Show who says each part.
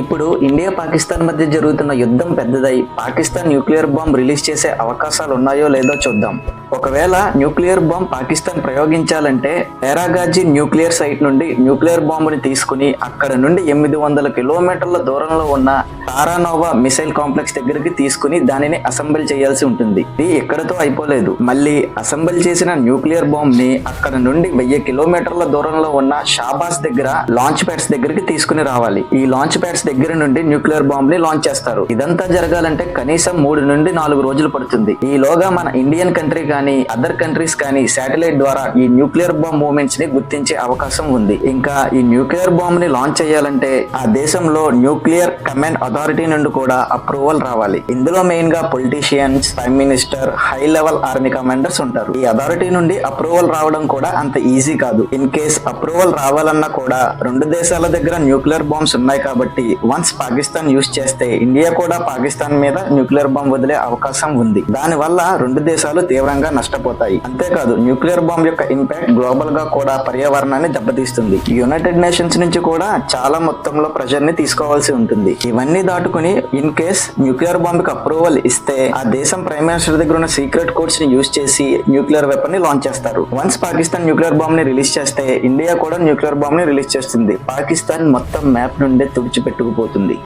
Speaker 1: ఇప్పుడు ఇండియా పాకిస్తాన్ మధ్య జరుగుతున్న యుద్ధం పెద్దదై పాకిస్తాన్ న్యూక్లియర్ బాంబ్ రిలీజ్ చేసే అవకాశాలు ఉన్నాయో లేదో చూద్దాం. ఒకవేళ న్యూక్లియర్ బాంబ్ పాకిస్తాన్ ప్రయోగించాలంటే పేరాగాజీ న్యూక్లియర్ సైట్ నుండి న్యూక్లియర్ బాంబుని తీసుకుని అక్కడ నుండి 800 కిలోమీటర్ల దూరంలో ఉన్న తారానోవా మిసైల్ కాంప్లెక్స్ దగ్గరికి తీసుకుని దానిని అసెంబుల్ చేయాల్సి ఉంటుంది. ఇది ఎక్కడతో అయిపోలేదు. మళ్ళీ అసెంబుల్ చేసిన న్యూక్లియర్ బాంబ్ ని అక్కడ నుండి 1000 కిలోమీటర్ల దూరంలో ఉన్న షాబాస్ దగ్గర లాంచ్ ప్యాడ్స్ దగ్గరికి తీసుకుని రావాలి. ఈ లాంచ్ ప్యాడ్స్ దగ్గర నుండి న్యూక్లియర్ బాంబ్ ని లాంచ్ చేస్తారు. ఇదంతా జరగాలంటే కనీసం 3 నుండి 4 రోజులు పడుతుంది. ఈలోగా మన ఇండియన్ కంట్రీ కానీ అదర్ కంట్రీస్ కానీ శాటిలైట్ ద్వారా ఈ న్యూక్లియర్ బాంబ్ మూవ్మెంట్స్ ని గుర్తించే అవకాశం ఉంది. ఇంకా ఈ న్యూక్లియర్ బాంబ్ ని లాంచ్ చేయాలంటే ఆ దేశంలో న్యూక్లియర్ కమాండ్ అథారిటీ నుండి కూడా అప్రూవల్ రావాలి. ఇందులో మెయిన్ గా politicians, prime minister, high level army commanders ఉంటారు. ఈ అథారిటీ నుండి అప్రూవల్ రావడం కూడా అంత ఈజీ కాదు. ఇన్ కేస్ అప్రూవల్ రావాలన్నా కూడా 2 దేశాల దగ్గర న్యూక్లియర్ బాంబ్స్ ఉన్నాయి కాబట్టి వన్స్ పాకిస్తాన్ యూజ్ చేస్తే ఇండియా కూడా పాకిస్తాన్ మీద న్యూక్లియర్ బాంబ్ వదిలే అవకాశం ఉంది. దాని వల్ల 2 దేశాలు తీవ్రంగా నష్టపోతాయి. అంతేకాదు న్యూక్లియర్ బాంబ్ యొక్క ఇంపాక్ట్ గ్లోబల్ గా కూడా పర్యావరణాన్ని దెబ్బతీస్తుంది. యునైటెడ్ నేషన్స్ నుంచి కూడా చాలా మొత్తంలో ప్రెషర్ ని తీసుకోవాల్సి ఉంటుంది. ఇవన్నీ దాటుకుని ఇన్ కేస్ న్యూక్లియర్ బాంబ్ కి అప్రూవల్ ఇస్తే ఆ దేశం ప్రైమ్ మినిస్టర్ దగ్గర ఉన్న సీక్రెట్ కోడ్స్ ని యూజ్ చేసి న్యూక్లియర్ వెపన్ ని లాంచ్ చేస్తారు. వన్స్ పాకిస్తాన్ న్యూక్లియర్ బాంబ్ ని రిలీజ్ చేస్తే ఇండియా కూడా న్యూక్లియర్ బాంబ్ ని రిలీజ్ చేస్తుంది. పాకిస్తాన్ మొత్తం మ్యాప్ నుండే తుడిచిపెట్టుకుపోతుంది.